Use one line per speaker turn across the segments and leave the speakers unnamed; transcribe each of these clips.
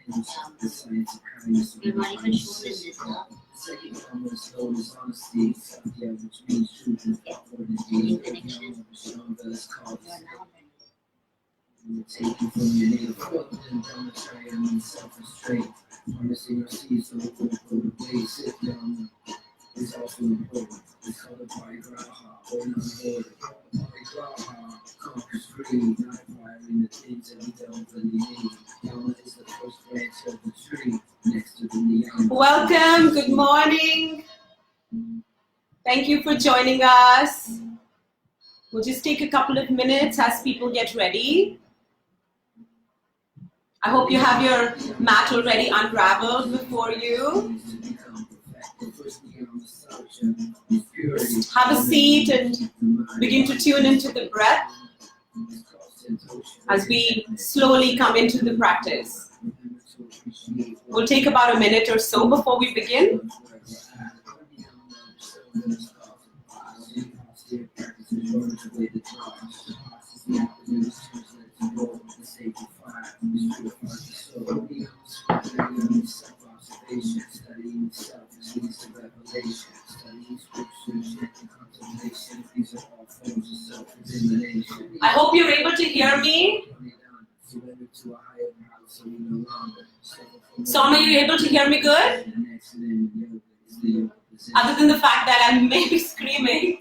Your body controls in this law. In connection.
Take you from your native Brooklyn down the train and self-restraint. Harnessing your seeds so we can go to ways. Sit down is also important. It's called a party groundhog or non-order. A party groundhog conquers greed, not acquiring the things that we don't really need. Yama is the first branch of the tree next to the neon.
Welcome, good morning. Thank you for joining us. We'll just take a couple of minutes as people get ready. I hope you have your mat already unraveled before you. Have a seat and begin to tune into the breath as we slowly come into the practice. We'll take about a minute or so before we begin. I hope you're able to hear me. Som, are you able to hear me good? Other than the fact that I may be screaming.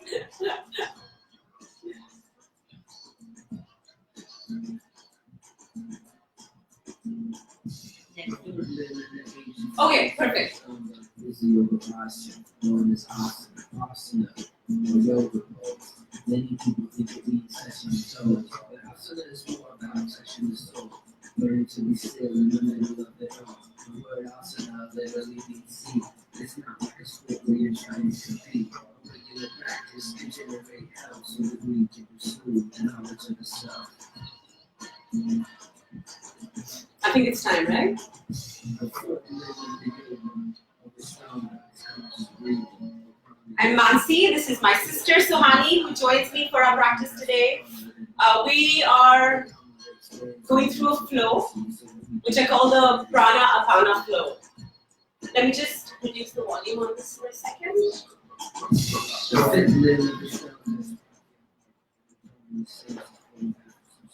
Okay, perfect.
Is the yoga posture known as asana or yoga pose. Many people think it means touching the toes, but asana is more about touching the soul. Learning to be still in the middle of it all. The word asana literally means seat. It's not like a sport where you're trying to compete. Regular practice can generate health so that we can pursue the knowledge of the self.
I think it's time, right? I'm Mansi. This is my sister Suhani who joins me for our practice today. We are going through a flow, which I call the Prana Apana flow. Let me just reduce the volume on this for a second.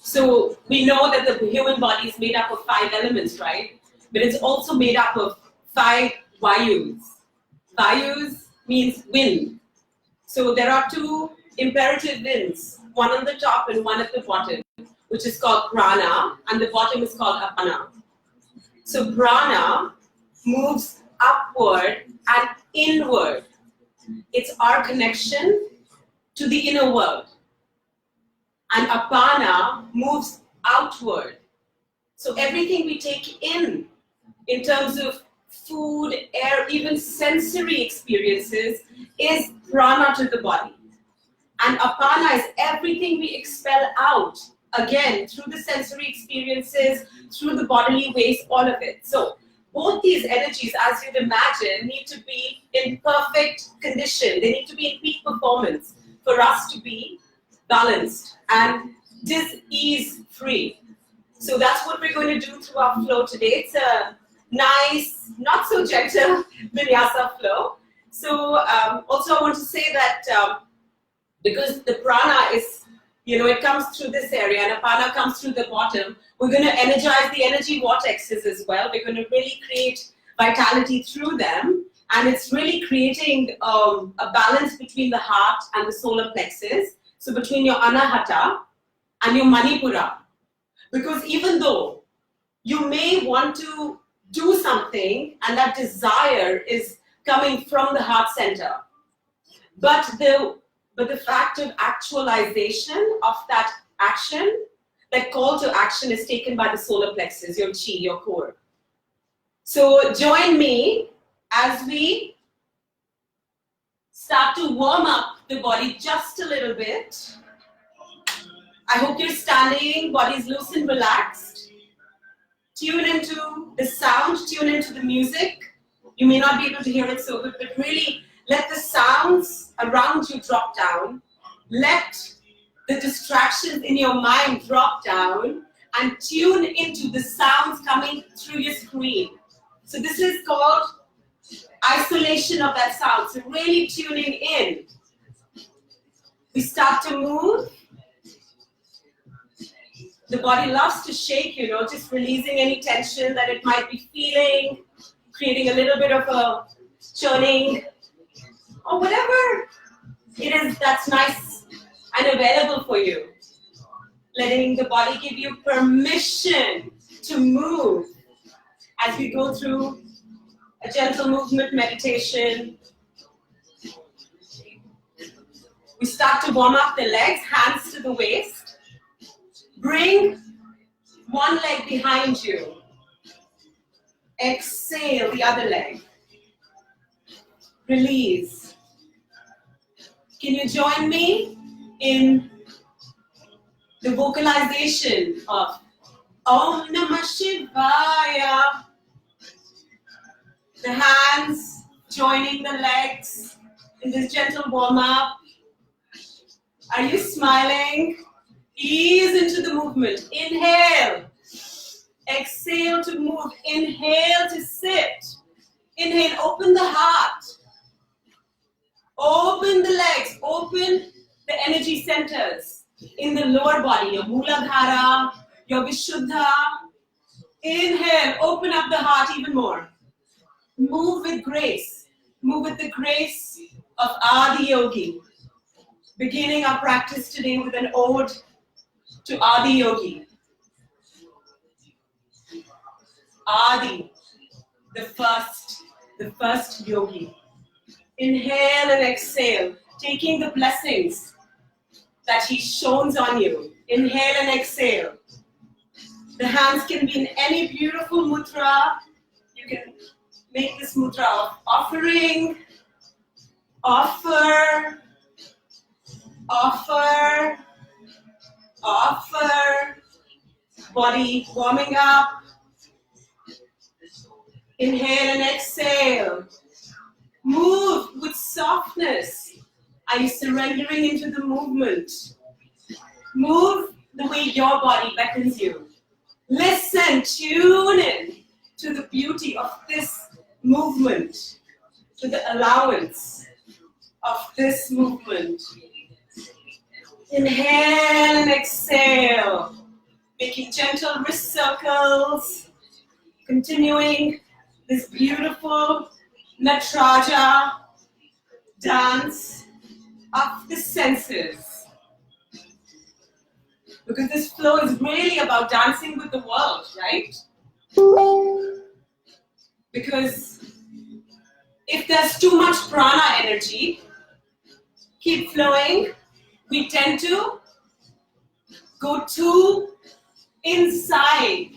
So we know that the human body is made up of 5 elements, right? But it's also made up of 5 Vayus. Vayus means wind. So there are 2 imperative winds, one on the top and one at the bottom, which is called Prana, and the bottom is called Apana. So Prana moves upward and inward. It's our connection to the inner world. And Apana moves outward. So everything we take in terms of food, air, even sensory experiences, is prana to the body. And Apana is everything we expel out, again, through the sensory experiences, through the bodily waste, all of it. So both these energies, as you'd imagine, need to be in perfect condition. They need to be in peak performance for us to be balanced and disease-free. So that's what we're going to do through our flow today. It's a nice, not so gentle Vinyasa flow. So also I want to say that because the prana is, it comes through this area and apana comes through the bottom, we're going to energize the energy vortexes as well. We're going to really create vitality through them. And it's really creating a balance between the heart and the solar plexus. So between your anahata and your manipura. Because even though you may want to do something and that desire is coming from the heart center, but the fact of actualization of that action, that call to action, is taken by the solar plexus, your chi, your core. So join me as we start to warm up the body just a little bit. I hope you're standing, body's loose and relaxed. Tune into the sound, tune into the music. You may not be able to hear it so good, but really let the sounds around you drop down. Let the distractions in your mind drop down and tune into the sounds coming through your screen. So this is called isolation of that sound. So really tuning in. We start to move. The body loves to shake, just releasing any tension that it might be feeling, creating a little bit of a churning, or whatever it is that's nice and available for you. Letting the body give you permission to move as we go through a gentle movement meditation. We start to warm up the legs, hands to the waist. Bring one leg behind you. Exhale the other leg. Release. Can you join me in the vocalization of Om Namah Shivaya? The hands joining the legs in this gentle warm-up. Are you smiling? Ease into the movement. Inhale. Exhale to move. Inhale to sit. Inhale, open the heart. Open the legs. Open the energy centers in the lower body. Your Mooladhara, your Vishuddha. Inhale, open up the heart even more. Move with grace. Move with the grace of Adi Yogi. Beginning our practice today with an ode to Adi Yogi. Adi, the first yogi. Inhale and exhale, taking the blessings that he showers on you. Inhale and exhale. The hands can be in any beautiful mudra. You can make this mudra of offering, offer, offer, offer, body warming up. Inhale and exhale. Move with softness. Are you surrendering into the movement? Move the way your body beckons you. Listen, tune in to the beauty of this movement, to the allowance of this movement. Inhale and exhale, making gentle wrist circles, continuing this beautiful Nataraja dance of the senses. Because this flow is really about dancing with the world, right? Because if there's too much prana energy, keep flowing, we tend to go too inside,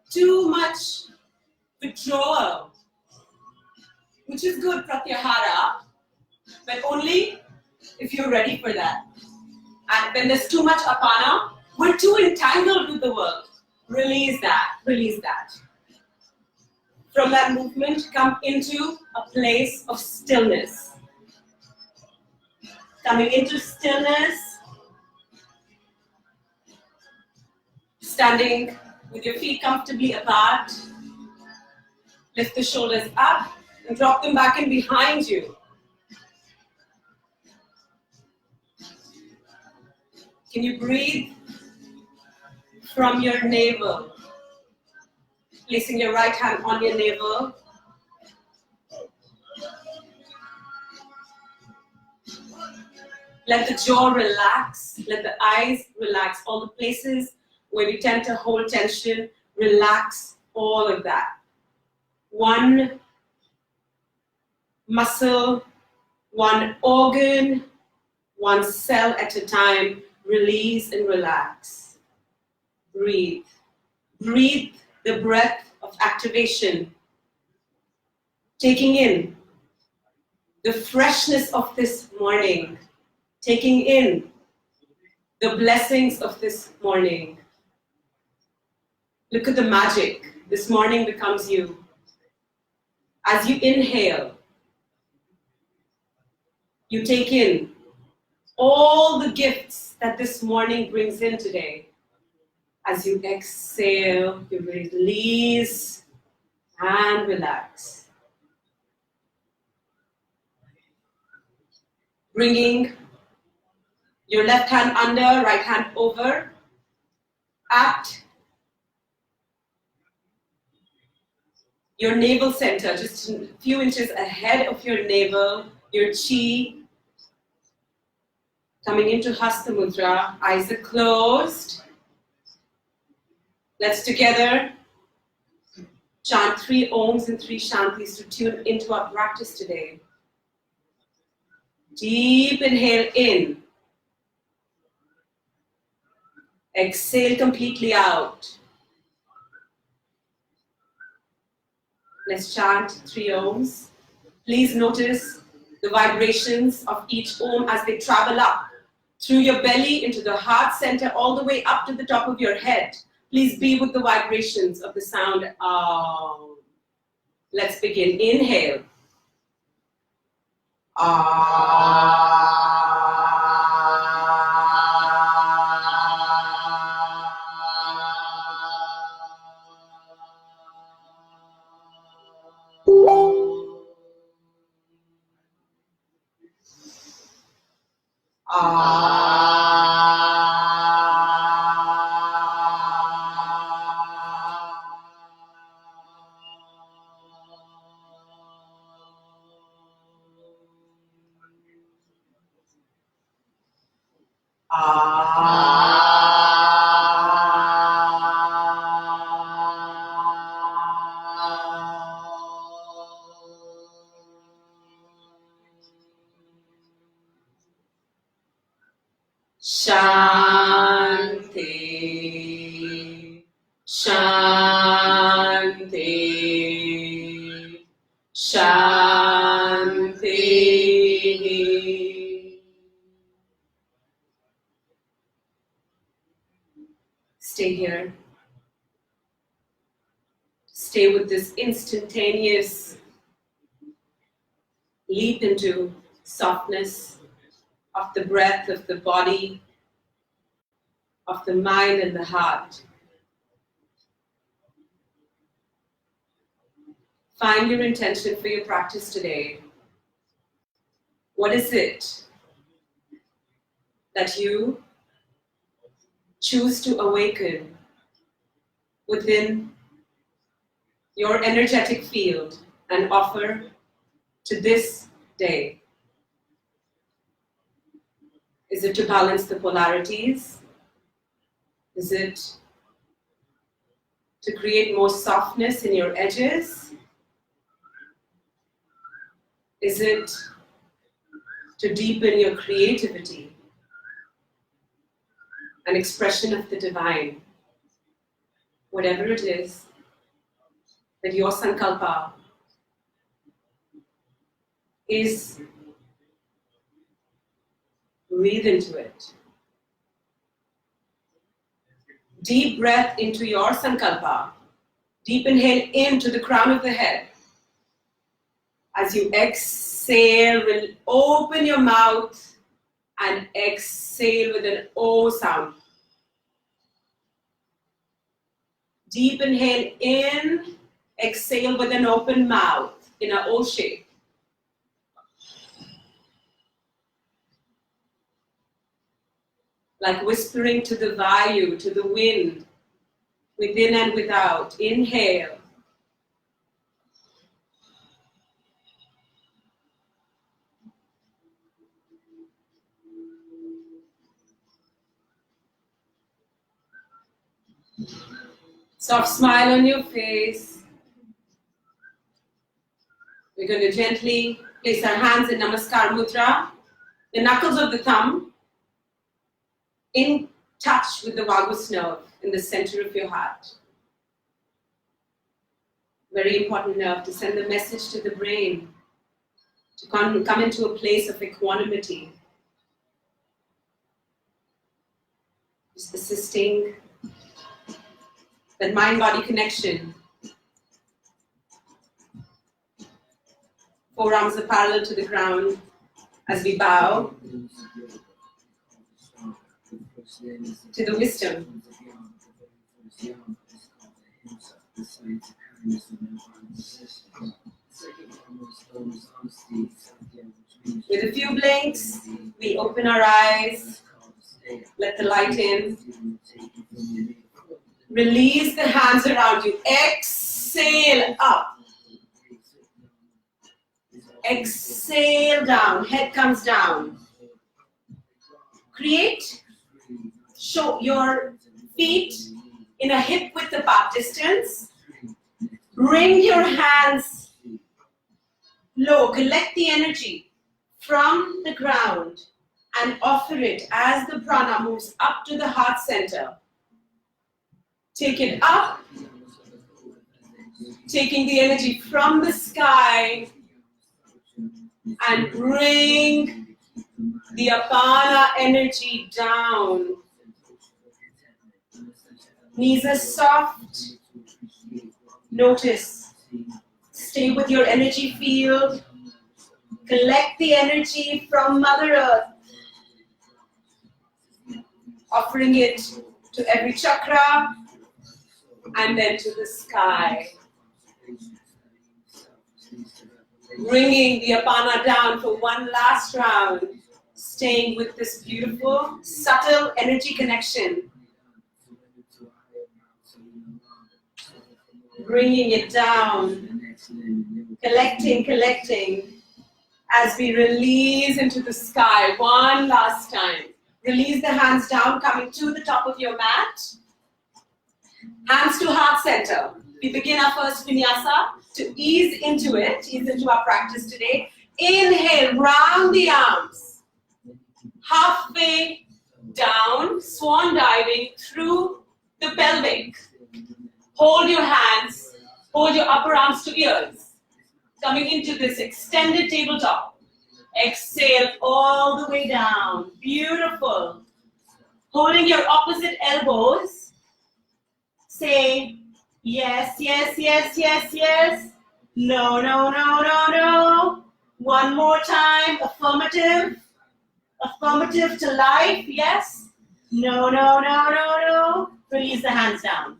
too much withdrawal, which is good pratyahara, but only if you're ready for that. And when there's too much apana, we're too entangled with the world. Release that, release that. From that movement, come into a place of stillness. Coming into stillness, standing with your feet comfortably apart. Lift the shoulders up and drop them back in behind you. Can you breathe from your navel? Placing your right hand on your navel. Let the jaw relax, let the eyes relax. All the places where we tend to hold tension, relax all of that. One muscle, one organ, one cell at a time. Release and relax. Breathe. Breathe the breath of activation. Taking in the freshness of this morning. Taking in the blessings of this morning. Look at the magic. This morning becomes you. As you inhale, you take in all the gifts that this morning brings in today. As you exhale, you release and relax. Bringing your left hand under, right hand over. At your navel center, just a few inches ahead of your navel, your chi coming into Hasta Mudra. Eyes are closed. Let's together chant 3 Oms and 3 Shantis to tune into our practice today. Deep inhale in. Exhale completely out. Let's chant 3 Oms. Please notice the vibrations of each Om as they travel up through your belly into the heart center, all the way up to the top of your head. Please be with the vibrations of the sound Om. Let's begin. Inhale. Shanti, Shanti, Shanti. Stay here. Stay with this instantaneous leap into softness of the breath, of the body, of the mind and the heart. Find your intention for your practice today. What is it that you choose to awaken within your energetic field and offer to this day? Is it to balance the polarities? Is it to create more softness in your edges? Is it to deepen your creativity and expression of the divine? Whatever it is that your sankalpa is, breathe into it. Deep breath into your sankalpa. Deep inhale into the crown of the head. As you exhale, open your mouth and exhale with an O sound. Deep inhale in, exhale with an open mouth in an O shape. Like whispering to the Vayu, to the wind, within and without. Inhale. Soft smile on your face. We're going to gently place our hands in Namaskar Mudra. The knuckles of the thumb in touch with the vagus nerve in the center of your heart. Very important nerve to send the message to the brain to come into a place of equanimity. Just assisting that mind-body connection. Forearms are parallel to the ground as we bow to the wisdom
Yama is called ahimsa, the science of kindness and non-possession. The second one was those honesty, satya, which means
With a few blinks, we open our eyes, let the light in. Release the hands around you. Exhale up. Exhale down. Head comes down. Create. Show your feet in a hip width apart distance. Bring your hands low. Collect the energy from the ground and offer it as the prana moves up to the heart center. Take it up, taking the energy from the sky and bring the Apana energy down. Knees are soft. Notice. Stay with your energy field. Collect the energy from Mother Earth. Offering it to every chakra and then to the sky. Bringing the Apana down for one last round. Staying with this beautiful, subtle energy connection. Bringing it down. Collecting. As we release into the sky one last time. Release the hands down, coming to the top of your mat. Hands to heart center. We begin our first Vinyasa to ease into it, ease into our practice today. Inhale, round the arms. Halfway down, swan diving through the pelvic. Hold your hands, hold your upper arms to ears. Coming into this extended tabletop. Exhale all the way down. Beautiful. Holding your opposite elbows. Say yes, yes, yes, yes, yes. No, no, no, no, no. One more time. Affirmative. Affirmative to life. Yes. No, no, no, no, no. Release the hands down.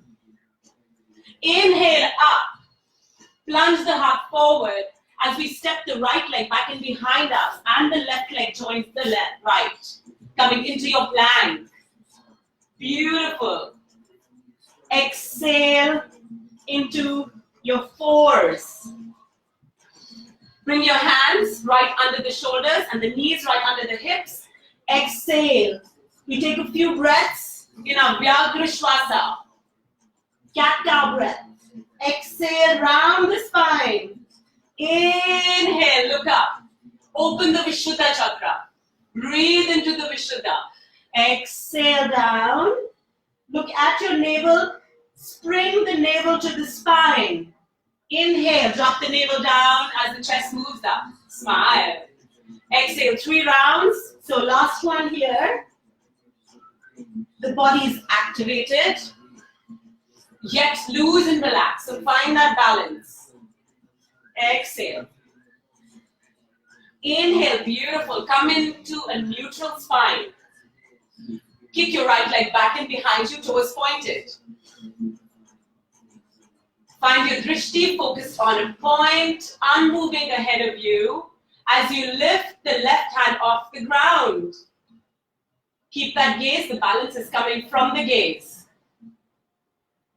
Inhale up. Plunge the heart forward as we step the right leg back and behind us and the left leg joins the right. Coming into your plank. Beautiful. Exhale into your fours. Bring your hands right under the shoulders and the knees right under the hips. Exhale. We take a few breaths in our Vyagra Shwasa. Cat-cow breath. Exhale, round the spine. Inhale, look up. Open the Vishuddha chakra. Breathe into the Vishuddha. Exhale down. Look at your navel. Spring the navel to the spine. Inhale, drop the navel down as the chest moves up. Smile. Exhale, 3 rounds. So last one here. The body is activated, yet loose and relaxed. So find that balance. Exhale. Inhale, beautiful. Come into a neutral spine. Kick your right leg back and behind you, toes pointed. Find your drishti focused on a point, unmoving ahead of you as you lift the left hand off the ground. Keep that gaze, the balance is coming from the gaze.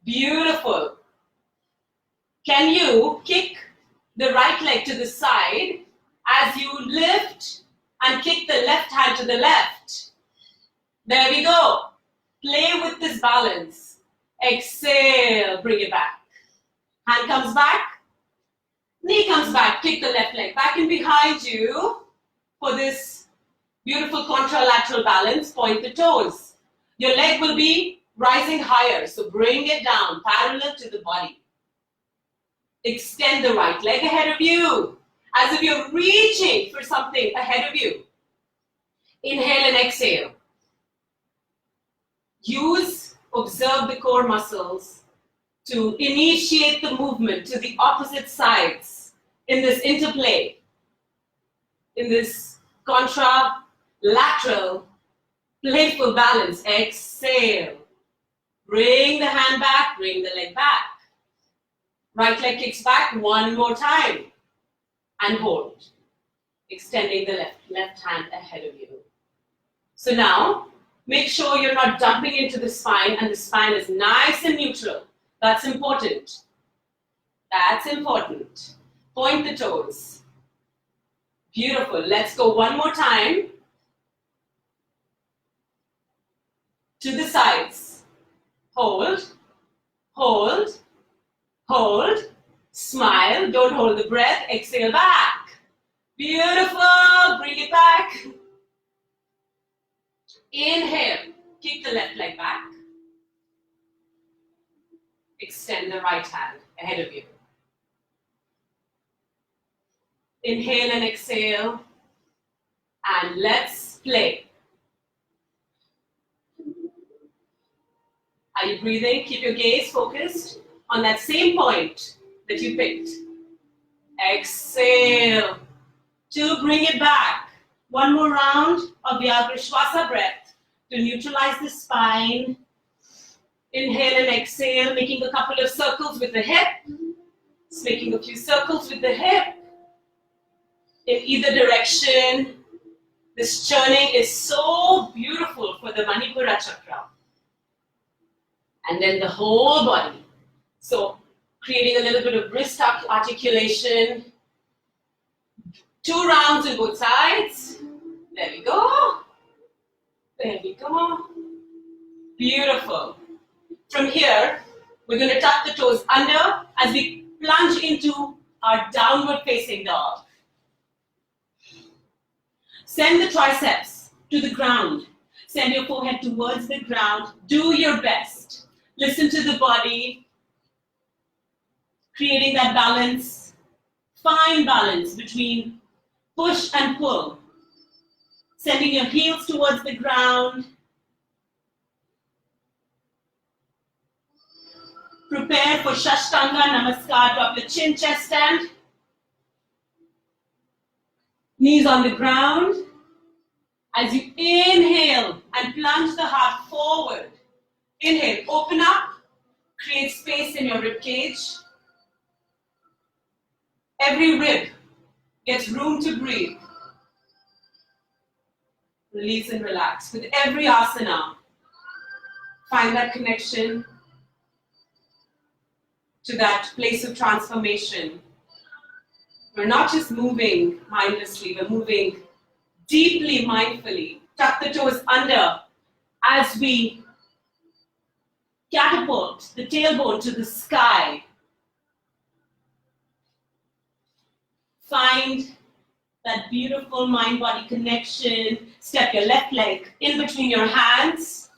Beautiful. Can you kick the right leg to the side as you lift and kick the left hand to the left? There we go. Play with this balance. Exhale, bring it back. Hand comes back, knee comes back, kick the left leg back and behind you for this beautiful contralateral balance. Point the toes. Your leg will be rising higher, so bring it down parallel to the body. Extend the right leg ahead of you as if you're reaching for something ahead of you. Inhale and exhale. Observe the core muscles to initiate the movement to the opposite sides in this interplay, in this contralateral, playful balance. Exhale. Bring the hand back, bring the leg back. Right leg kicks back one more time. And hold. Extending the left hand ahead of you. So now, make sure you're not dumping into the spine and the spine is nice and neutral. That's important. That's important. Point the toes. Beautiful. Let's go one more time. To the sides. Hold, hold, hold. Smile. Don't hold the breath. Exhale back. Beautiful. Bring it back. Inhale. Kick the left leg back. Extend the right hand ahead of you. Inhale and exhale. And let's play. Are you breathing? Keep your gaze focused on that same point that you picked. Exhale. To bring it back. One more round of the Shwasa breath to neutralize the spine. Inhale and exhale, making a couple of circles with the hip. Just making a few circles with the hip. In either direction. This churning is so beautiful for the Manipura chakra. And then the whole body. So creating a little bit of wrist articulation. 2 rounds on both sides. There we go. There we go. Beautiful. From here, we're going to tuck the toes under as we plunge into our downward facing dog. Send the triceps to the ground. Send your forehead towards the ground. Do your best. Listen to the body. Creating that balance, fine balance between push and pull. Sending your heels towards the ground. Prepare for Shashtanga Namaskar. Drop your chin, chest stand. Knees on the ground. As you inhale and plunge the heart forward. Inhale, open up. Create space in your rib cage. Every rib gets room to breathe. Release and relax. With every asana, find that connection to that place of transformation. We're not just moving mindlessly, we're moving deeply mindfully. Tuck the toes under as we catapult the tailbone to the sky. Find that beautiful mind-body connection. Step your left leg in between your hands.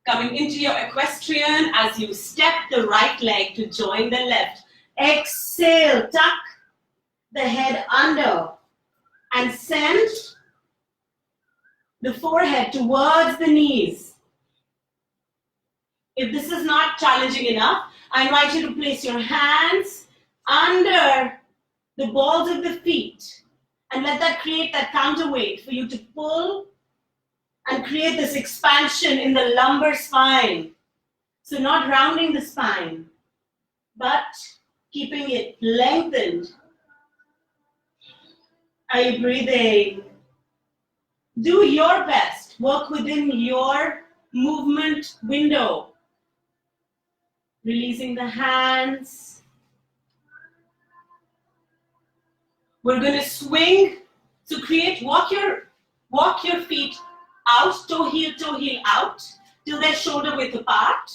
Coming into your equestrian as you step the right leg to join the left. Exhale, tuck the head under and send the forehead towards the knees. If this is not challenging enough, I invite you to place your hands under the balls of the feet and let that create that counterweight for you to pull and create this expansion in the lumbar spine. So not rounding the spine, but keeping it lengthened. Are you breathing? Do your best. Work within your movement window. Releasing the hands. We're going to swing. So walk your feet out, toe heel out, till they're shoulder width apart,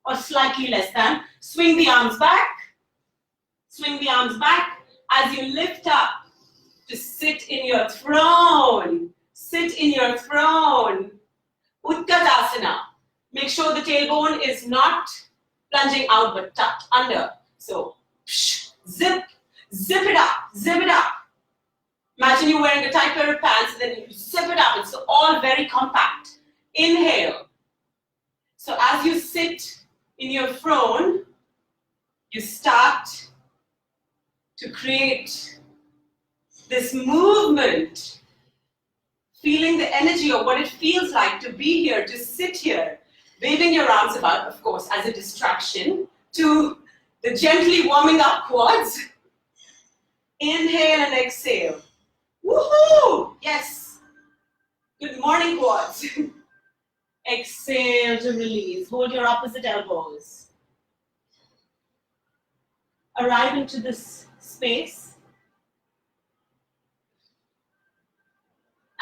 or slightly less than. Swing the arms back. Swing the arms back as you lift up to sit in your throne. Sit in your throne. Utkatasana. Make sure the tailbone is not plunging out but tucked under. So, zip it up, zip it up. Imagine you're wearing a tight pair of pants and then you zip it up. It's all very compact. Inhale. So as you sit in your throne, you start to create this movement, feeling the energy of what it feels like to be here, to sit here. waving your arms about, of course, as a distraction to the gently warming up quads. Inhale and exhale. Woohoo! Yes. Good morning, quads. Exhale to release. Hold your opposite elbows. Arrive into this space.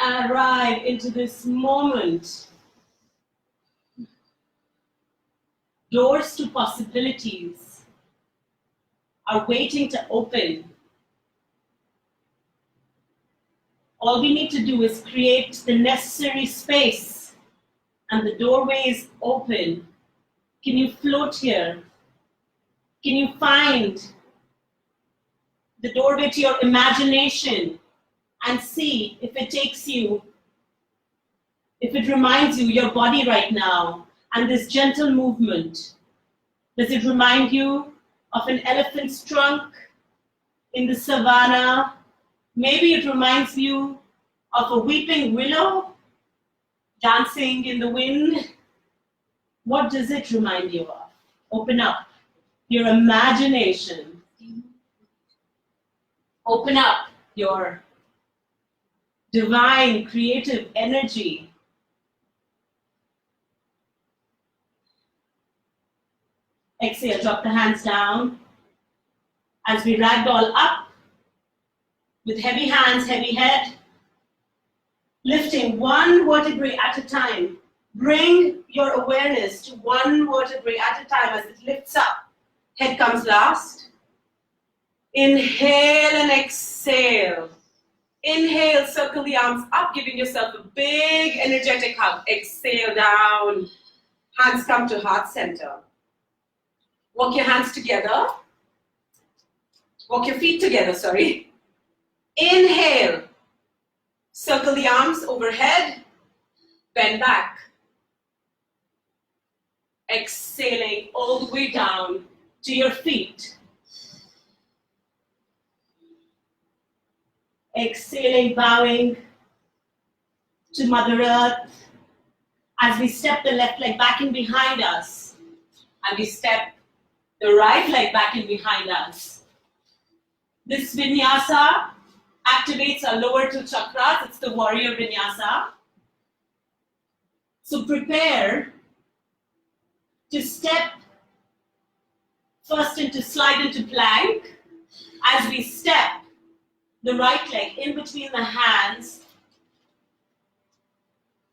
Arrive into this moment. Doors to possibilities are waiting to open. All we need to do is create the necessary space, and the doorway is open. Can you float here? Can you find the doorway to your imagination and see if it takes you, if it reminds you your body right now and this gentle movement? Does it remind you of an elephant's trunk in the savannah? Maybe it reminds you of a weeping willow dancing in the wind. What does it remind you of? Open up your imagination. Open up your divine creative energy. Exhale, drop the hands down as we ragdoll up with heavy hands, heavy head, lifting one vertebrae at a time. Bring your awareness to one vertebrae at a time as it lifts up. Head comes last. Inhale and exhale. Inhale, circle the arms up, giving yourself a big energetic hug. Exhale down. Hands come to heart center. Walk your hands together. Walk your feet together, sorry. Inhale. Circle the arms overhead. Bend back. Exhaling all the way down to your feet. Exhaling, bowing to Mother Earth as we step the left leg back in behind us and we step the right leg back in behind us. This Vinyasa activates our lower two chakras. It's the warrior Vinyasa. So prepare to step first slide into plank. As we step the right leg in between the hands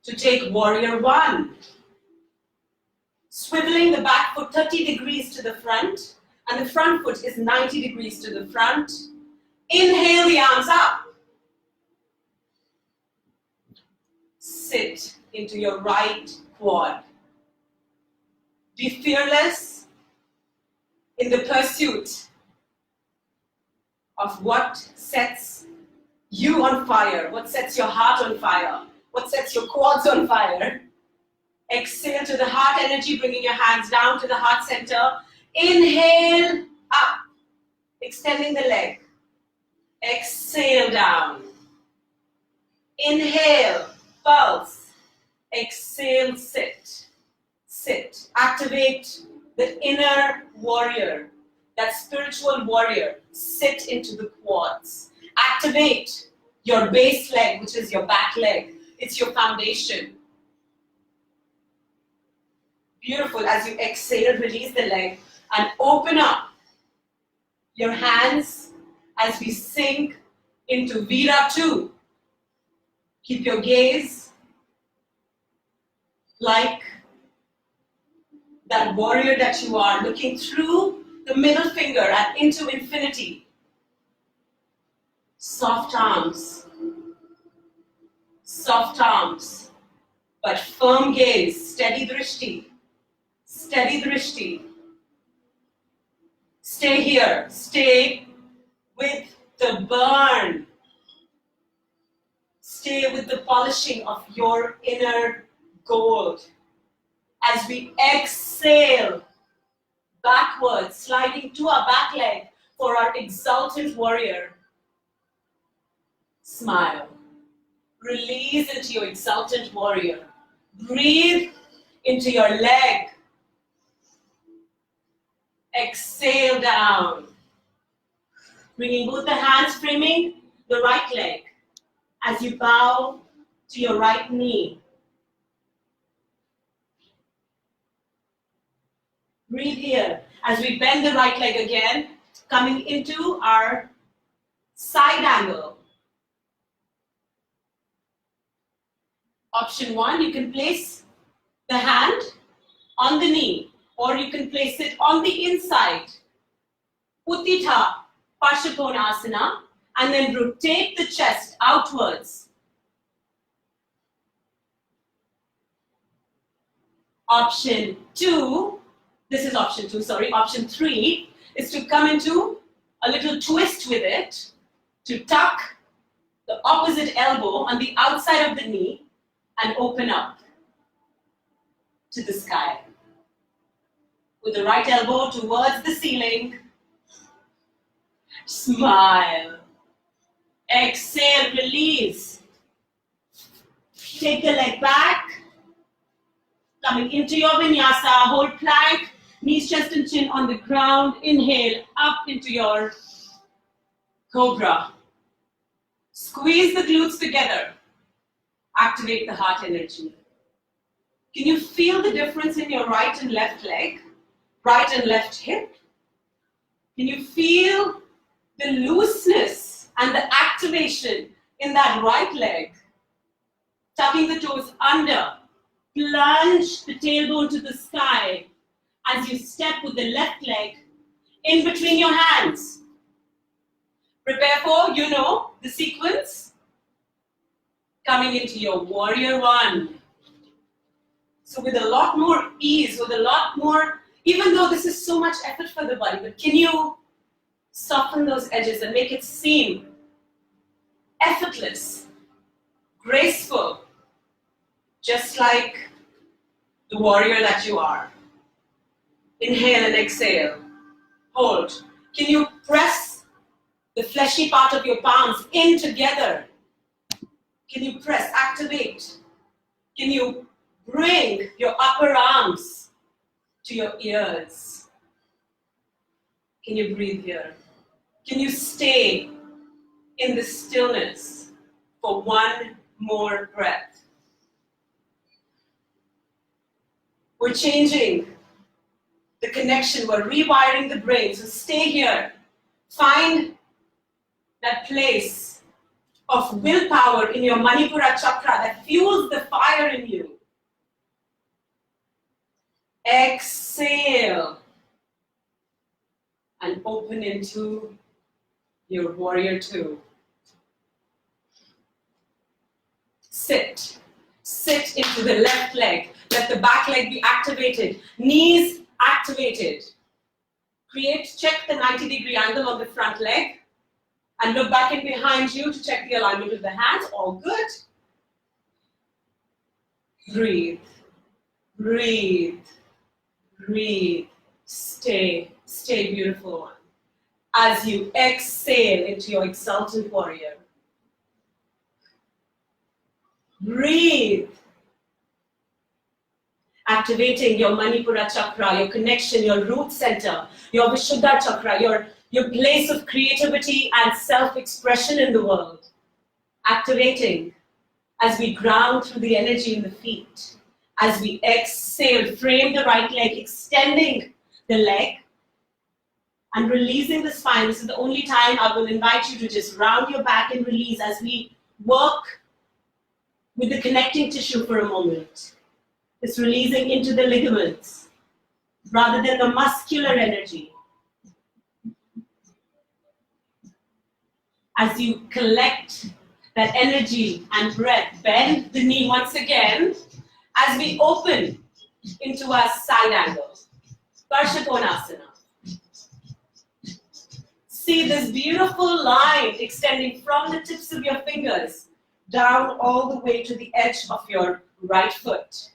to take warrior one. Swiveling the back foot 30 degrees to the front, and the front foot is 90 degrees to the front. Inhale the arms up. Sit into your right quad. Be fearless in the pursuit of what sets you on fire, what sets your heart on fire, what sets your quads on fire. Exhale to the heart energy, bringing your hands down to the heart center. Inhale, up, extending the leg. Exhale down. Inhale, pulse. Exhale, sit. Sit. Activate the inner warrior, that spiritual warrior. Sit into the quads. Activate your base leg, which is your back leg. It's your foundation. Beautiful. As you exhale, release the leg and open up your hands as we sink into Vira 2. Keep your gaze like that warrior that you are, looking through the middle finger and into infinity. Soft arms, but firm gaze, steady drishti. Steady drishti. Stay here. Stay with the burn. Stay with the polishing of your inner gold. As we exhale backwards, sliding to our back leg for our exultant warrior. Smile. Release into your exultant warrior. Breathe into your leg. Exhale down. Bringing both the hands, framing the right leg as you bow to your right knee. Breathe here as we bend the right leg again, coming into our side angle. Option 1, you can place the hand on the knee, or you can place it on the inside. Uttita Parsvakonasana, and then rotate the chest outwards. Option 2, this is option 2, sorry, option 3 is to come into a little twist with it, to tuck the opposite elbow on the outside of the knee and open up to the sky. With the right elbow towards the ceiling. Smile. Exhale, release. Take the leg back. Coming into your vinyasa, hold plank, knees, chest and chin on the ground. Inhale, up into your cobra. Squeeze the glutes together. Activate the heart energy. Can you feel the difference in your right and left leg? Right and left hip? Can you feel the looseness and the activation in that right leg? Tucking the toes under. Plunge the tailbone to the sky as you step with the left leg in between your hands. Prepare for, you know, the sequence. Coming into your warrior 1. So with a lot more ease, with a lot more, even though this is so much effort for the body, but can you soften those edges and make it seem effortless, graceful, just like the warrior that you are. Inhale and exhale. Hold. Can you press the fleshy part of your palms in together? Can you press, activate? Can you bring your upper arms to your ears? Can you breathe here? Can you stay in the stillness for one more breath? We're changing the connection, we're rewiring the brain, so stay here. Find that place of willpower in your Manipura chakra that fuels the fire in you. Exhale and open into your warrior 2. Sit. Sit into the left leg. Let the back leg be activated. Knees activated. Check the 90-degree angle on the front leg. And look back and behind you to check the alignment of the hands. All good. Breathe. Breathe. Breathe. Stay. Stay, beautiful one. As you exhale into your exultant warrior. Breathe. Activating your Manipura chakra, your connection, your root center, your Vishuddha chakra, your place of creativity and self-expression in the world. Activating as we ground through the energy in the feet. As we exhale, frame the right leg, extending the leg and releasing the spine. This is the only time I will invite you to just round your back and release as we work with the connecting tissue for a moment. It's releasing into the ligaments rather than the muscular energy. As you collect that energy and breath, bend the knee once again as we open into our side angle. Parsvakonasana. See this beautiful line extending from the tips of your fingers down all the way to the edge of your right foot.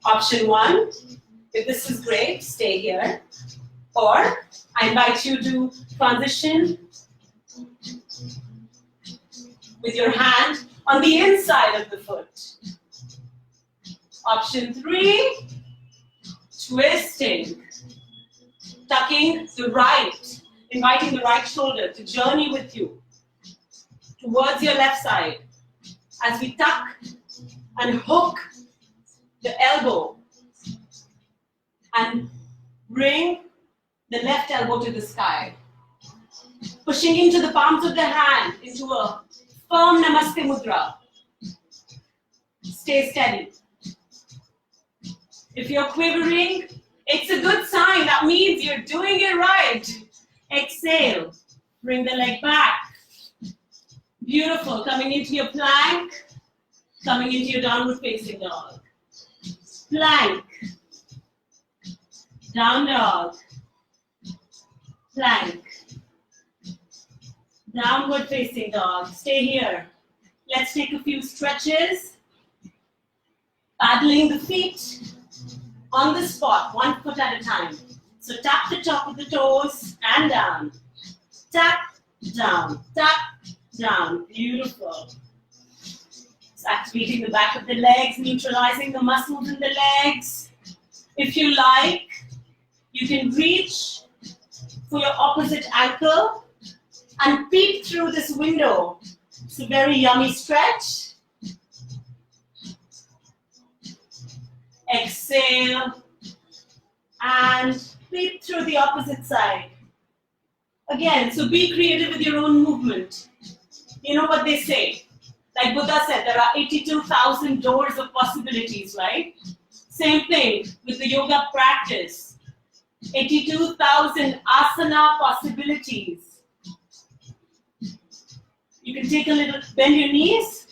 Option 1, if this is great, stay here. Or I invite you to transition with your hand on the inside of the foot. Option 3, twisting. Tucking the right, inviting the right shoulder to journey with you towards your left side. As we tuck and hook the elbow and bring the left elbow to the sky. Pushing into the palms of the hand into a firm Namaste Mudra. Stay steady. If you're quivering, it's a good sign. That means you're doing it right. Exhale. Bring the leg back. Beautiful. Coming into your plank. Coming into your downward facing dog. Plank. Down dog. Plank. Downward facing dog. Stay here. Let's take a few stretches. Paddling the feet on the spot, 1 foot at a time. So tap the top of the toes and down. Tap, down, tap, down. Beautiful. It's activating the back of the legs, neutralizing the muscles in the legs. If you like, you can reach for your opposite ankle and peek through this window. It's a very yummy stretch. Exhale and peek through the opposite side. Again, so be creative with your own movement. You know what they say? Like Buddha said, there are 82,000 doors of possibilities, right? Same thing with the yoga practice. 82,000 asana possibilities. You can take a little, bend your knees.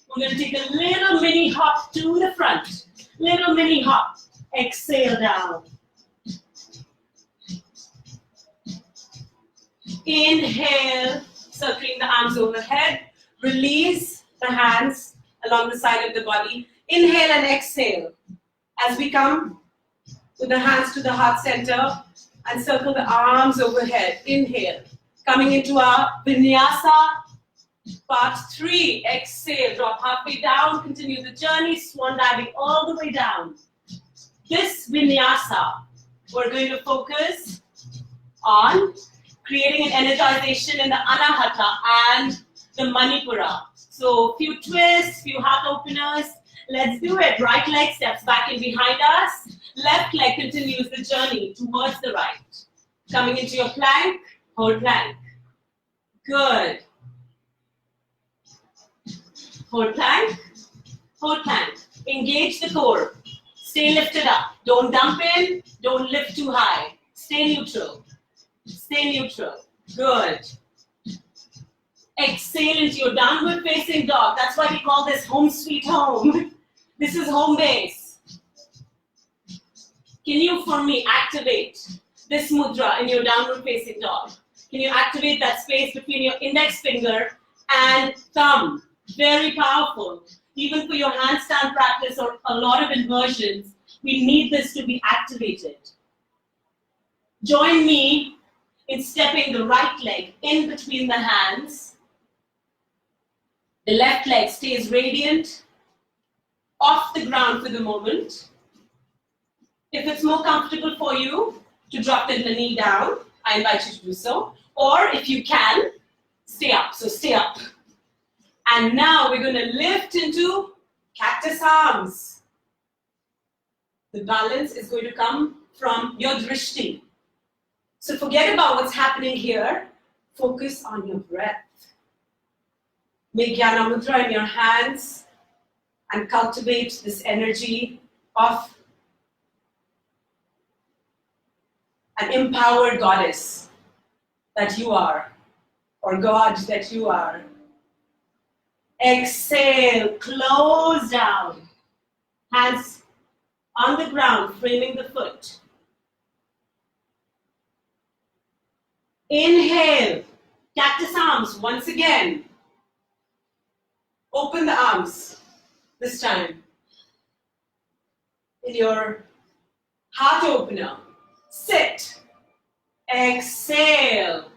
We're going to take a little mini hop to the front. Little mini hop. Exhale down. Inhale, circling the arms overhead. Release the hands along the side of the body. Inhale and exhale. As we come with the hands to the heart center and circle the arms overhead. Inhale. Coming into our Vinyasa part 3. Exhale. Drop halfway down. Continue the journey. Swan diving all the way down. This Vinyasa, we're going to focus on creating an energization in the Anahata and the Manipura. So few twists, few heart openers. Let's do it. Right leg steps back and behind us. Left leg continues the journey towards the right. Coming into your plank, hold plank. Good. Hold plank, hold plank. Engage the core. Stay lifted up. Don't dump in, don't lift too high. Stay neutral. Stay neutral. Good. Exhale into your downward facing dog. That's why we call this home sweet home. This is home base. Can you, for me, activate this mudra in your downward facing dog? Can you activate that space between your index finger and thumb? Very powerful. Even for your handstand practice or a lot of inversions, we need this to be activated. Join me in stepping the right leg in between the hands. The left leg stays radiant, off the ground for the moment. If it's more comfortable for you to drop the knee down, I invite you to do so. Or if you can, stay up. So stay up. And now we're going to lift into cactus arms. The balance is going to come from your drishti. So forget about what's happening here. Focus on your breath. Make Jnana Mudra in your hands and cultivate this energy of an empowered goddess that you are, or God that you are. Exhale, close down. Hands on the ground, framing the foot. Inhale, cactus arms once again. Open the arms this time. In your heart opener, sit. Exhale.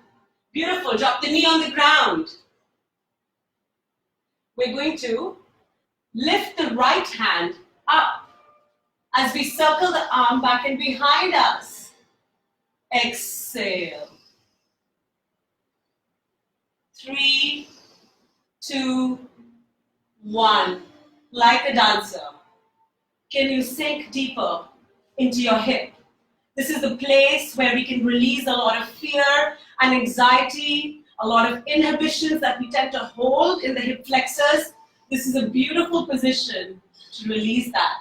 Beautiful. Drop the knee on the ground. We're going to lift the right hand up As we circle the arm back and behind us, exhale. 3, 2, 1. Like a dancer. Can you sink deeper into your hip? This is the place where we can release a lot of fear and anxiety, a lot of inhibitions that we tend to hold in the hip flexors. This is a beautiful position to release that.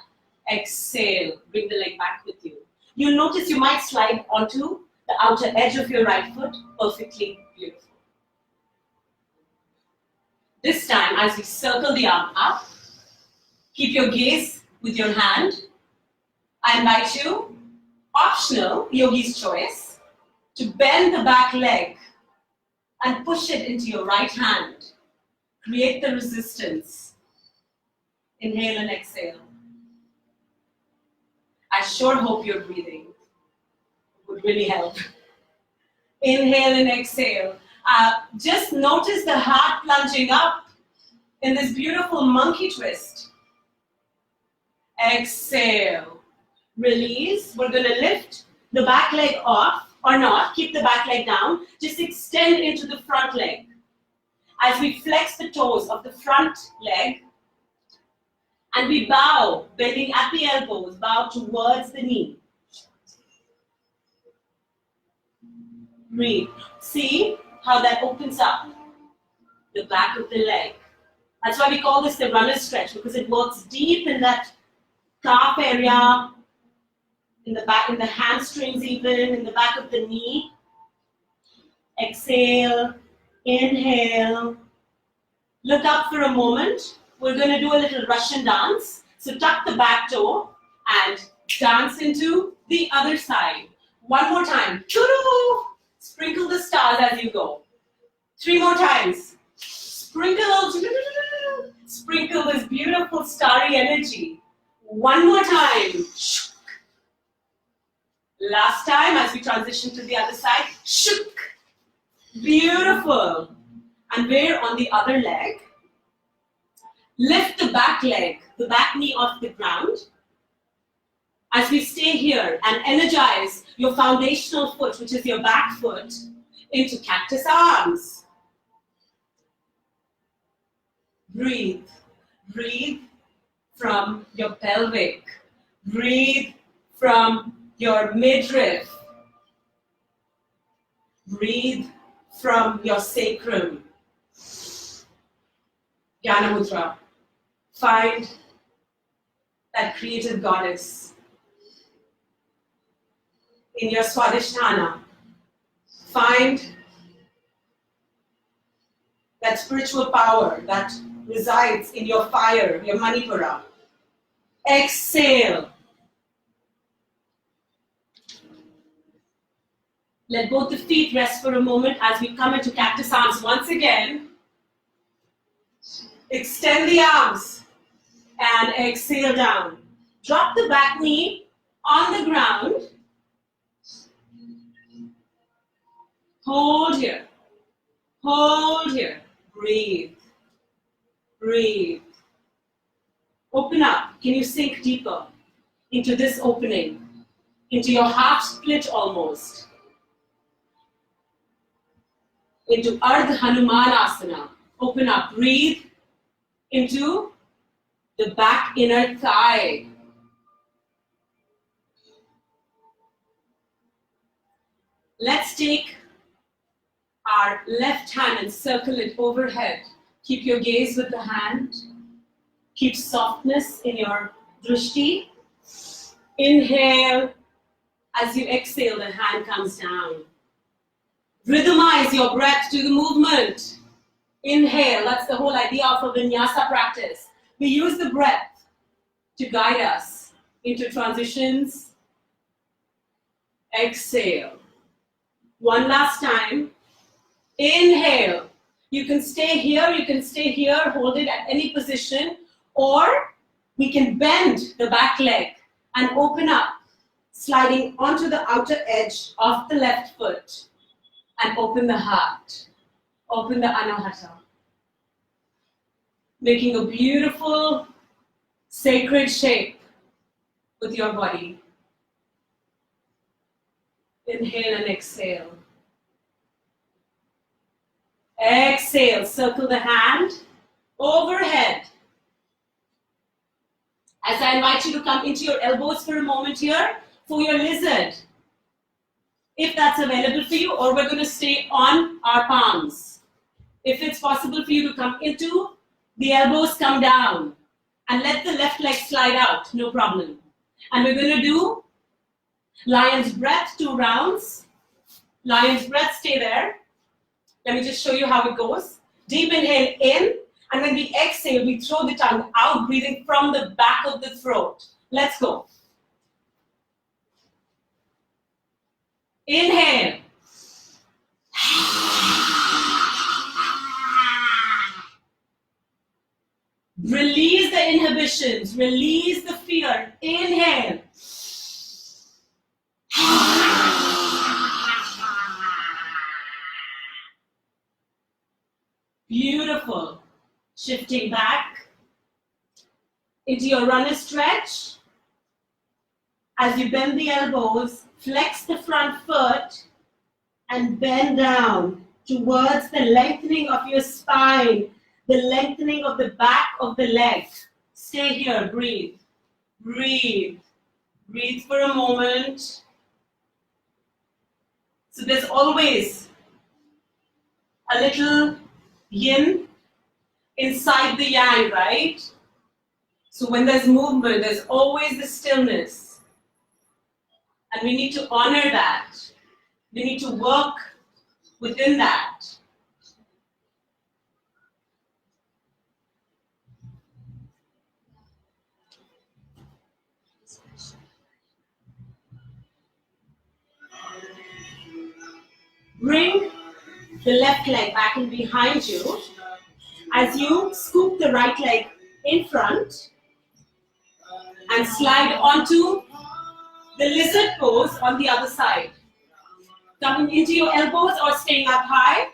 Exhale, bring the leg back with you. You'll notice you might slide onto the outer edge of your right foot. Perfectly beautiful. This time, as we circle the arm up, keep your gaze with your hand. I invite you, optional, yogi's choice, to bend the back leg and push it into your right hand. Create the resistance. Inhale and exhale. I sure hope you're breathing. It would really help. Inhale and exhale. Just notice the heart plunging up in this beautiful monkey twist. Exhale. Release. We're going to lift the back leg off or not. Keep the back leg down. Just extend into the front leg. As we flex the toes of the front leg, and we bow, bending at the elbows, bow towards the knee. Breathe. See how that opens up the back of the leg. That's why we call this the runner stretch, because it works deep in that calf area, in the back, in the hamstrings even, in the back of the knee. Exhale, inhale. Look up for a moment. We're going to do a little Russian dance. So tuck the back toe and dance into the other side. One more time. Sprinkle the stars as you go. 3 more times. Sprinkle this beautiful starry energy. 1 more time. Last time as we transition to the other side. Beautiful. And we're on the other leg. Lift the back leg, the back knee off the ground. As we stay here and energize your foundational foot, which is your back foot, into cactus arms. Breathe. Breathe from your pelvic. Breathe from your midriff. Breathe from your sacrum. Jnana Mudra. Find that creative goddess in your Swadhisthana. Find that spiritual power that resides in your fire, your Manipura. Exhale. Let both the feet rest for a moment as we come into cactus arms once again. Extend the arms and exhale down. Drop the back knee on the ground. Hold here. Hold here. Breathe. Breathe. Open up. Can you sink deeper into this opening? Into your half split almost. Into Ardha Hanumanasana. Open up. Breathe into the back inner thigh. Let's take our left hand and circle it overhead. Keep your gaze with the hand. Keep softness in your drishti. Inhale. As you exhale, the hand comes down. Rhythmize your breath to the movement. Inhale, that's the whole idea of a Vinyasa practice. We use the breath to guide us into transitions. Exhale. One last time. Inhale. You can stay here, hold it at any position, or we can bend the back leg and open up, sliding onto the outer edge of the left foot and open the heart. Open the Anahata. Making a beautiful sacred shape with your body. Inhale and exhale. Exhale, circle the hand overhead. As I invite you to come into your elbows for a moment here for your lizard, if that's available for you, or we're going to stay on our palms. If it's possible for you to come into the elbows, come down and let the left leg slide out, no problem. And we're going to do lion's breath, 2 rounds. Lion's breath, stay there. Let me just show you how it goes. Deep inhale in, and when we exhale, we throw the tongue out, breathing from the back of the throat. Let's go. Inhale. Release the inhibitions, release the fear. Inhale. Beautiful. Shifting back into your runner stretch. As you bend the elbows, flex the front foot and bend down towards the lengthening of your spine, the lengthening of the back of the leg. Stay here, breathe. Breathe. Breathe for a moment. So there's always a little yin inside the yang, right? So when there's movement, there's always the stillness. And we need to honor that. We need to work within that. Bring the left leg back in behind you as you scoop the right leg in front and slide onto the lizard pose on the other side. Coming into your elbows or staying up high.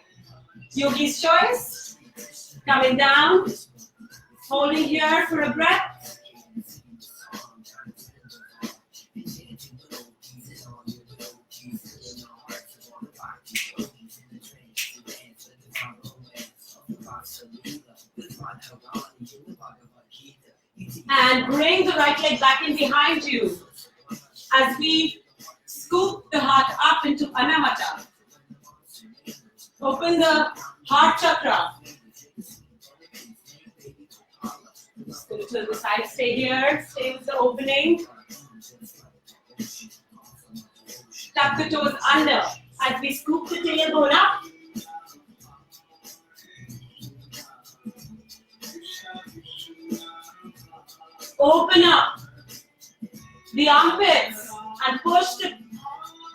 Yogi's choice. Coming down. Holding here for a breath. And bring the right leg back in behind you as we scoop the heart up into Anahata. Open the heart chakra. Just go to the side, stay here, stay with the opening. Tuck the toes under as we scoop the tailbone up. Open up the armpits and push the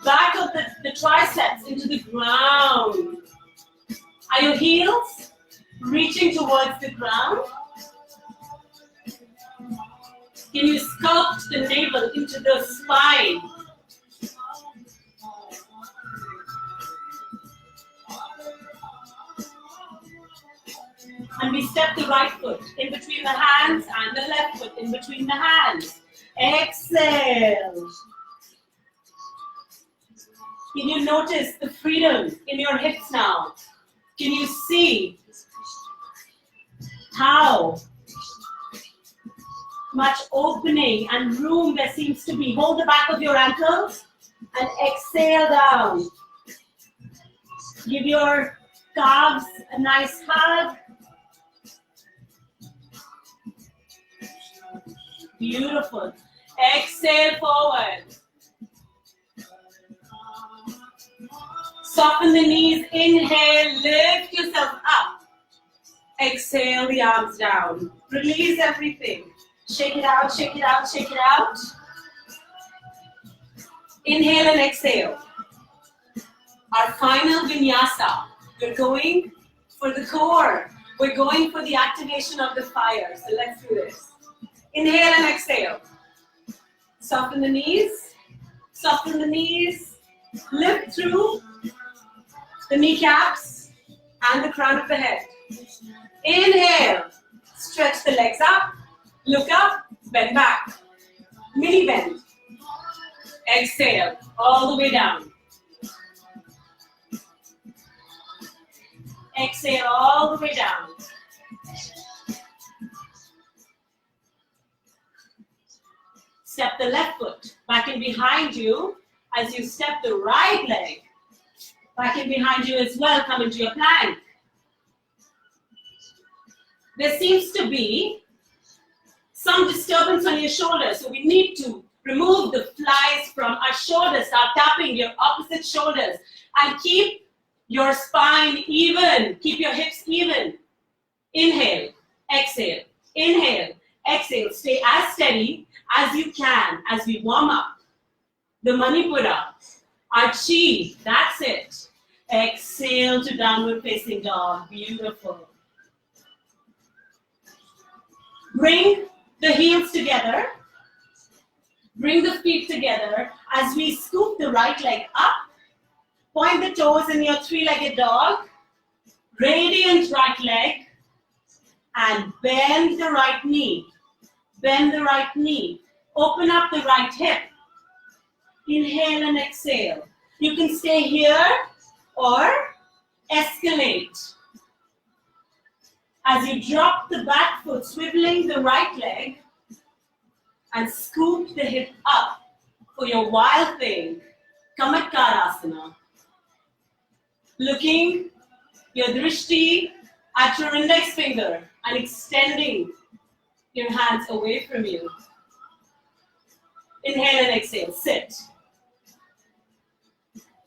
back of the triceps into the ground. Are your heels reaching towards the ground? Can you sculpt the navel into the spine? And we step the right foot in between the hands and the left foot in between the hands. Exhale. Can you notice the freedom in your hips now? Can you see how much opening and room there seems to be? Hold the back of your ankles and exhale down. Give your calves a nice hug. Beautiful. Exhale forward. Soften the knees. Inhale, lift yourself up. Exhale the arms down. Release everything. Shake it out, shake it out, shake it out. Inhale and exhale. Our final vinyasa. We're going for the core. We're going for the activation of the fire. So let's do this. Inhale and exhale. Soften the knees. Soften the knees. Lift through the kneecaps and the crown of the head. Inhale. Stretch the legs up. Look up. Bend back. Mini bend. Exhale, all the way down. Exhale, all the way down. Step the left foot back in behind you as you step the right leg back in behind you as well. Come into your plank. There seems to be some disturbance on your shoulders, so we need to remove the flies from our shoulders. Start tapping your opposite shoulders and keep your spine even. Keep your hips even. Inhale, exhale, inhale, exhale. Stay as steady as you can as we warm up. The Manipura, our chi, that's it. Exhale to downward facing dog. Beautiful. Bring the heels together. Bring the feet together as we scoop the right leg up. Point the toes in your three-legged dog. Radiant right leg. And bend the right knee. Bend the right knee. Open up the right hip. Inhale and exhale. You can stay here or escalate. As you drop the back foot, swiveling the right leg and scoop the hip up for your wild thing, Kamatkarasana. Looking your drishti at your index finger and extending your hands away from you. Inhale and exhale, sit.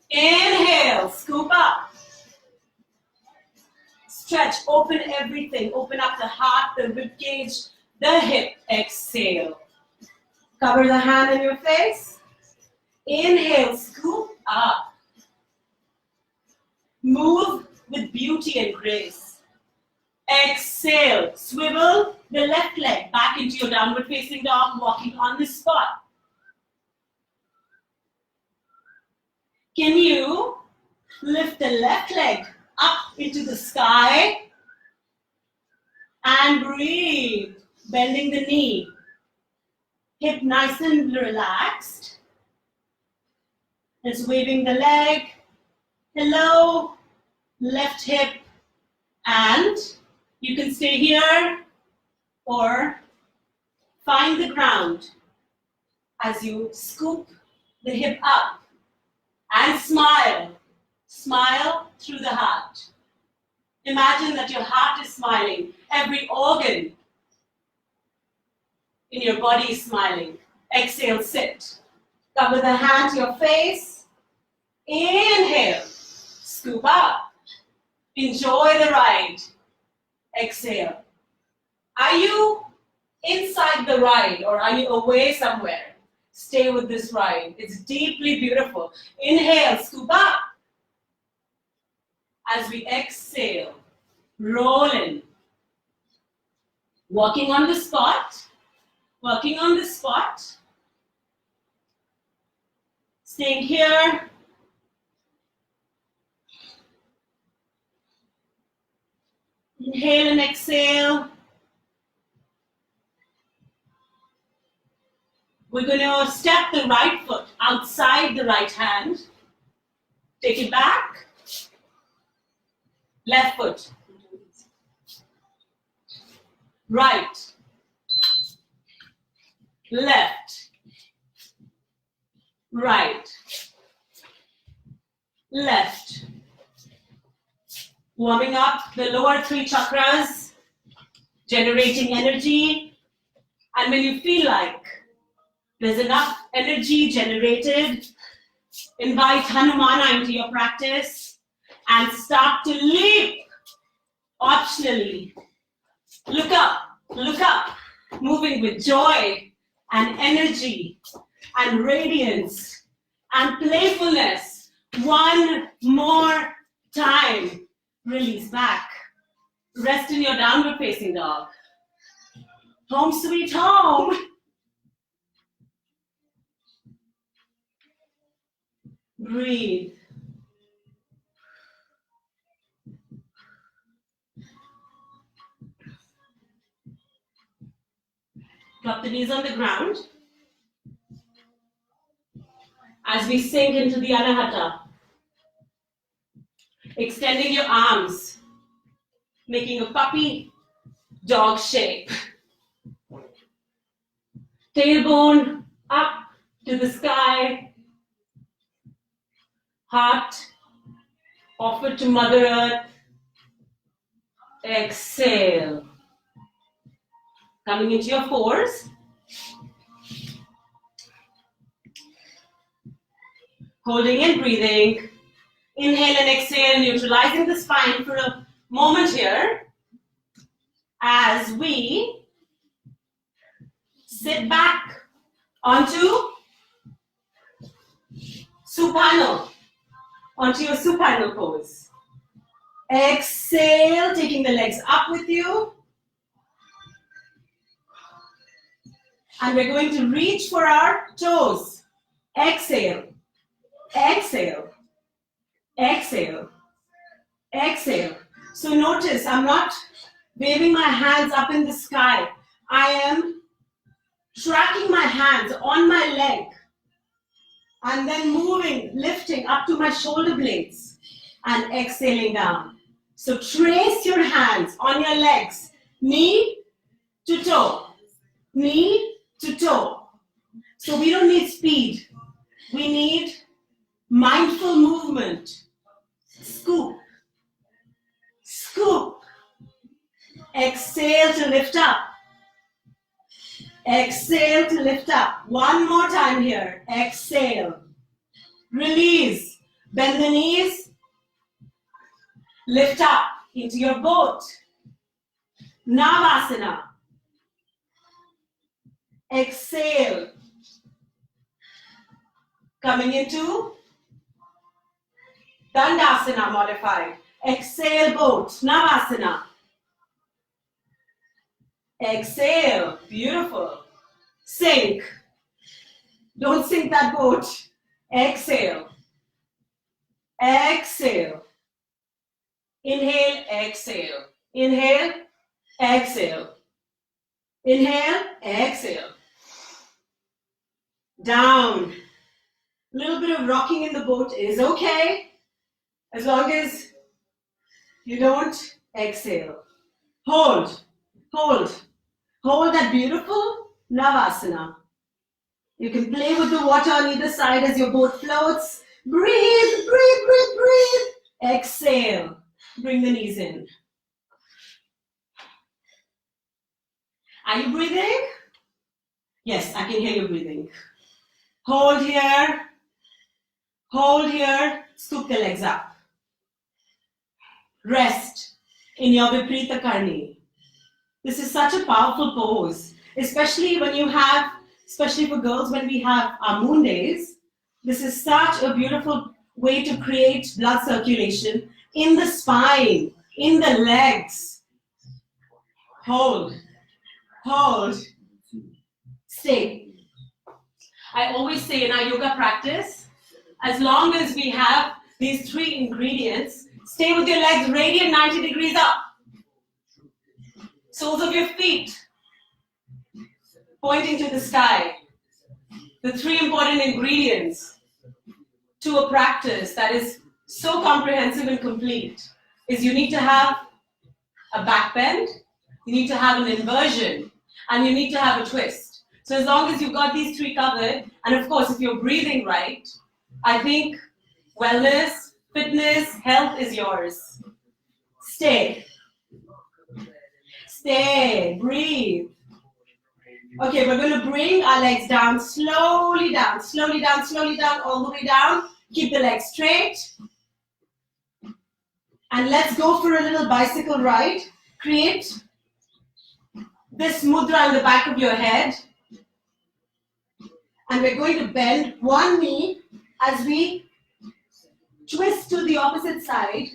Inhale, scoop up. Stretch, open everything. Open up the heart, the rib cage, the hip. Exhale. Cover the hand in your face. Inhale, scoop up. Move with beauty and grace. Exhale, swivel the left leg back into your downward facing dog, walking on the spot. Can you lift the left leg up into the sky and breathe, bending the knee. Hip nice and relaxed. Just waving the leg. Hello, left hip. And you can stay here or find the ground as you scoop the hip up and smile. Smile through the heart. Imagine that your heart is smiling. Every organ in your body is smiling. Exhale, sit. Cover the hand to your face. Inhale. Scoop up. Enjoy the ride. Exhale. Are you inside the ride or are you away somewhere? Stay with this ride. It's deeply beautiful. Inhale, scoop up. As we exhale, roll in. Walking on the spot. Working on the spot. Staying here. Inhale and exhale. We're going to step the right foot outside the right hand. Take it back. Left foot. Right. Left. Right. Left. Warming up the lower three chakras, generating energy. And when you feel like there's enough energy generated, invite Hanumana into your practice and start to leap optionally. Look up, moving with joy and energy and radiance and playfulness. One more time. Release back. Rest in your downward facing dog. Home sweet home. Breathe. Drop the knees on the ground. As we sink into the Anahata, extending your arms, making a puppy dog shape. Tailbone up to the sky, heart offered to Mother Earth. Exhale. Coming into your fours. Holding and breathing. Inhale and exhale, neutralizing the spine for a moment here as we sit back onto supino, onto your supino pose. Exhale, taking the legs up with you. And we're going to reach for our toes. Exhale, exhale, exhale, exhale. So notice I'm not waving my hands up in the sky. I am tracking my hands on my leg and then moving, lifting up to my shoulder blades and exhaling down. So trace your hands on your legs, knee to toe, knee to toe. So we don't need speed. We need mindful movement. Scoop, scoop. Exhale to lift up. Exhale to lift up. One more time here. Exhale. Release. Bend the knees. Lift up into your boat. Navasana. Exhale. Coming into Dandasana modified. Exhale, boat. Navasana. Exhale. Beautiful. Sink. Don't sink that boat. Exhale. Exhale. Inhale, exhale. Inhale, exhale. Inhale, exhale. Down. A little bit of rocking in the boat is okay, as long as you don't exhale. Hold, hold. Hold that beautiful Navasana. You can play with the water on either side as your boat floats. Breathe, breathe, breathe, breathe. Exhale. Bring the knees in. Are you breathing? Yes, I can hear you breathing. Hold here. Hold here. Scoop the legs up. Rest in your Viprita Karni. This is such a powerful pose, especially when you have, especially for girls when we have our moon days. This is such a beautiful way to create blood circulation in the spine, in the legs. Hold, hold, stay. I always say in our yoga practice, as long as we have these three ingredients, stay with your legs radiant 90 degrees up. Soles of your feet pointing to the sky. The three important ingredients to a practice that is so comprehensive and complete is you need to have a back bend, you need to have an inversion, and you need to have a twist. So as long as you've got these three covered, and of course if you're breathing right, I think wellness, fitness, health is yours. Stay. Stay, breathe. Okay, we're going to bring our legs down, slowly down, slowly down, slowly down, all the way down. Keep the legs straight. And let's go for a little bicycle ride. Create this mudra in the back of your head. And we're going to bend one knee as we twist to the opposite side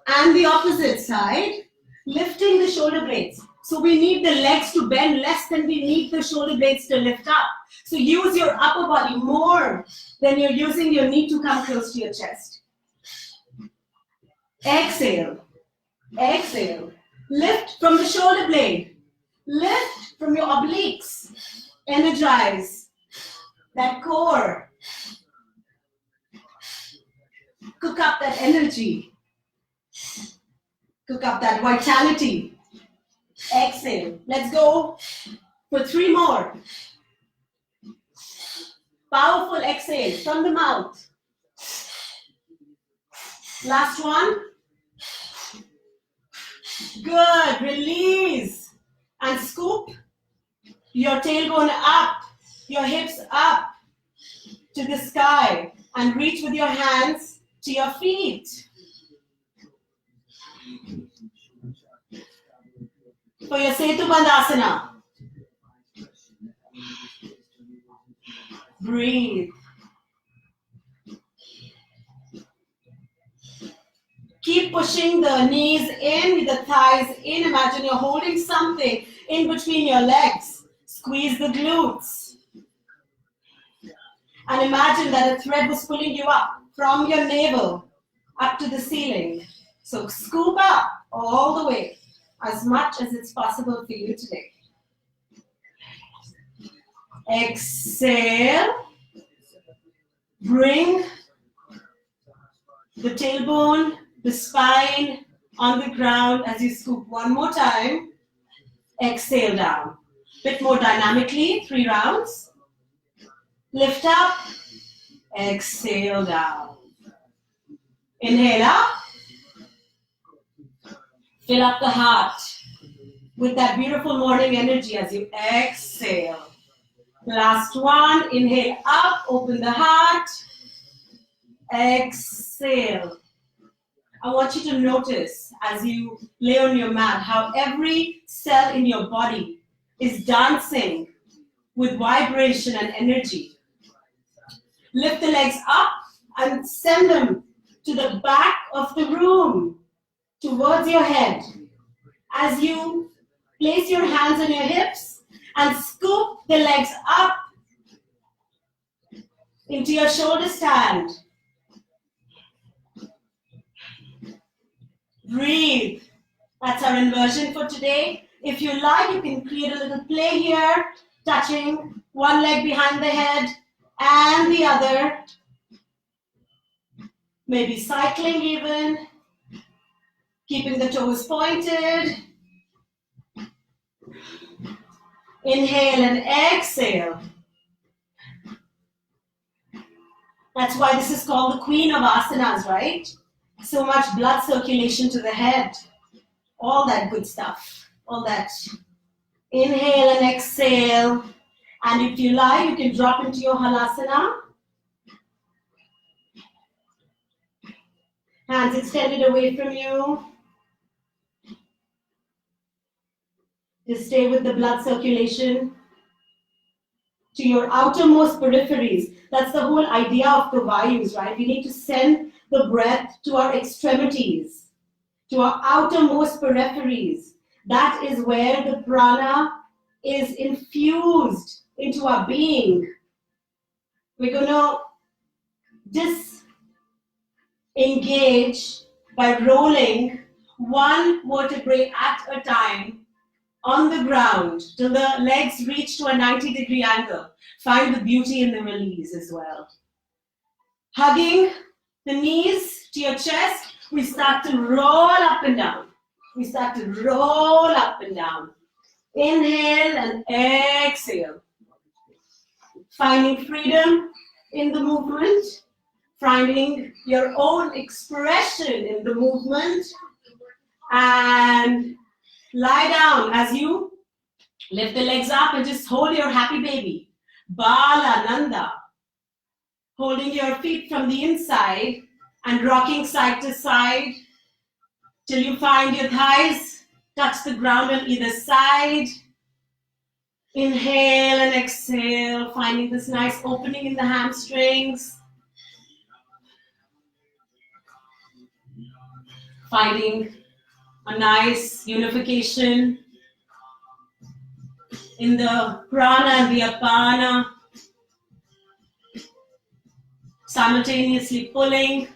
and the opposite side, lifting the shoulder blades. So we need the legs to bend less than we need the shoulder blades to lift up. So use your upper body more than you're using your knee to come close to your chest. Exhale. Exhale. Lift from the shoulder blade. Lift from your obliques. Energize that core. cook up that energy. Cook up that vitality. Exhale. Let's go for 3 more. Powerful exhale from the mouth. Last one. Good. Release. And scoop your tailbone up, your hips up to the sky. And reach with your hands to your feet. For your Setu Bandhasana. Breathe. Keep pushing the knees in, the thighs in. Imagine you're holding something in between your legs. Squeeze the glutes. And imagine that a thread was pulling you up from your navel up to the ceiling. So scoop up all the way, as much as it's possible for you today. Exhale. Bring the tailbone, the spine on the ground as you scoop one more time. Exhale down. Bit more dynamically, 3 rounds. Lift up. Exhale down. Inhale up. Fill up the heart with that beautiful morning energy as you exhale. Last one. Inhale up. Open the heart. Exhale. I want you to notice as you lay on your mat how every cell in your body is dancing with vibration and energy. Lift the legs up and send them to the back of the room, towards your head. As you place your hands on your hips and scoop the legs up into your shoulder stand. Breathe. That's our inversion for today. If you like, you can create a little play here, touching one leg behind the head and the other. Maybe cycling even. Keeping the toes pointed. Inhale and exhale. That's why this is called the queen of asanas, right? So much blood circulation to the head. All that good stuff. All that. Inhale and exhale. And if you like, you can drop into your halasana. Hands extended away from you. Just stay with the blood circulation to your outermost peripheries. That's the whole idea of the Vayus, right? We need to send the breath to our extremities, to our outermost peripheries. That is where the prana is infused into our being. We're going to disengage by rolling one vertebrae at a time on the ground till the legs reach to a 90-degree angle. Find the beauty in the release as well. Hugging the knees to your chest, we start to roll up and down. We start to roll up and down. Inhale and exhale. Finding freedom in the movement. Finding your own expression in the movement. And lie down as you lift the legs up and just hold your happy baby. Bala Nanda. Holding your feet from the inside and rocking side to side till you find your thighs touch the ground on either side. Inhale and exhale, finding this nice opening in the hamstrings. Finding a nice unification in the Prana and the Apana. Simultaneously pulling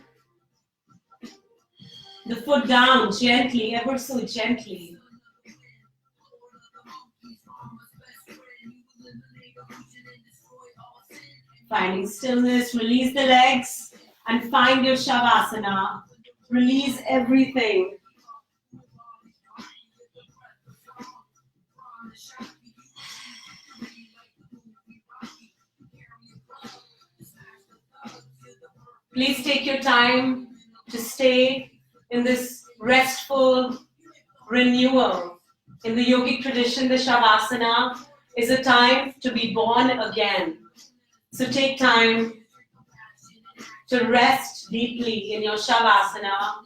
the foot down gently, ever so gently. Finding stillness, release the legs. and find your Shavasana. Release everything. Please take your time to stay in this restful renewal. In the yogic tradition, the Shavasana is a time to be born again. So take time to rest deeply in your Shavasana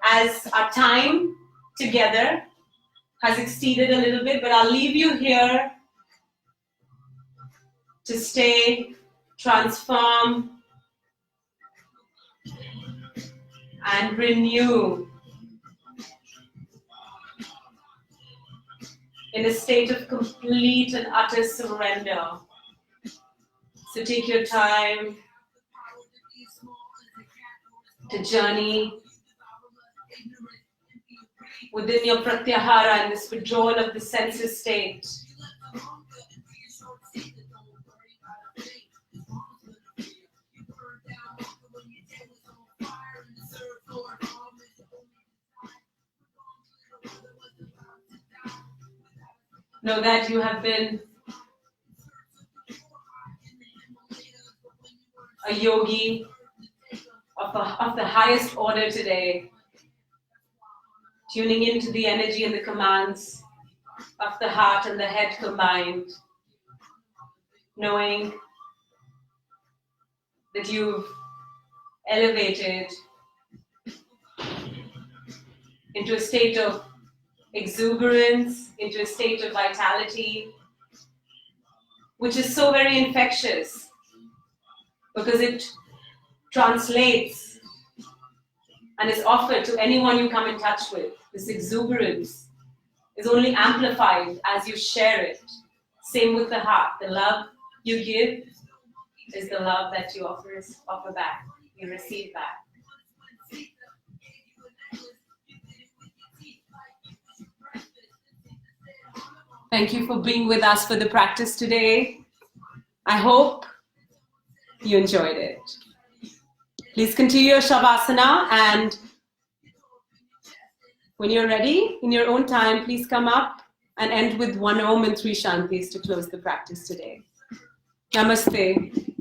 as our time together has exceeded a little bit, but I'll leave you here to stay, transform, and renew in a state of complete and utter surrender. So take your time to journey within your pratyahara and this withdrawal of the senses state. Know that you have been a yogi of the highest order today, tuning into the energy and the commands of the heart and the head combined, knowing that you've elevated into a state of exuberance, into a state of vitality, which is so very infectious because it translates and is offered to anyone you come in touch with. This exuberance is only amplified as you share it. Same with the heart. The love you give is the love that you offer back, you receive back. Thank you for being with us for the practice today. I hope you enjoyed it. Please continue your Shavasana, and when you're ready, in your own time, please come up and end with 1 Om and 3 Shantis to close the practice today. Namaste.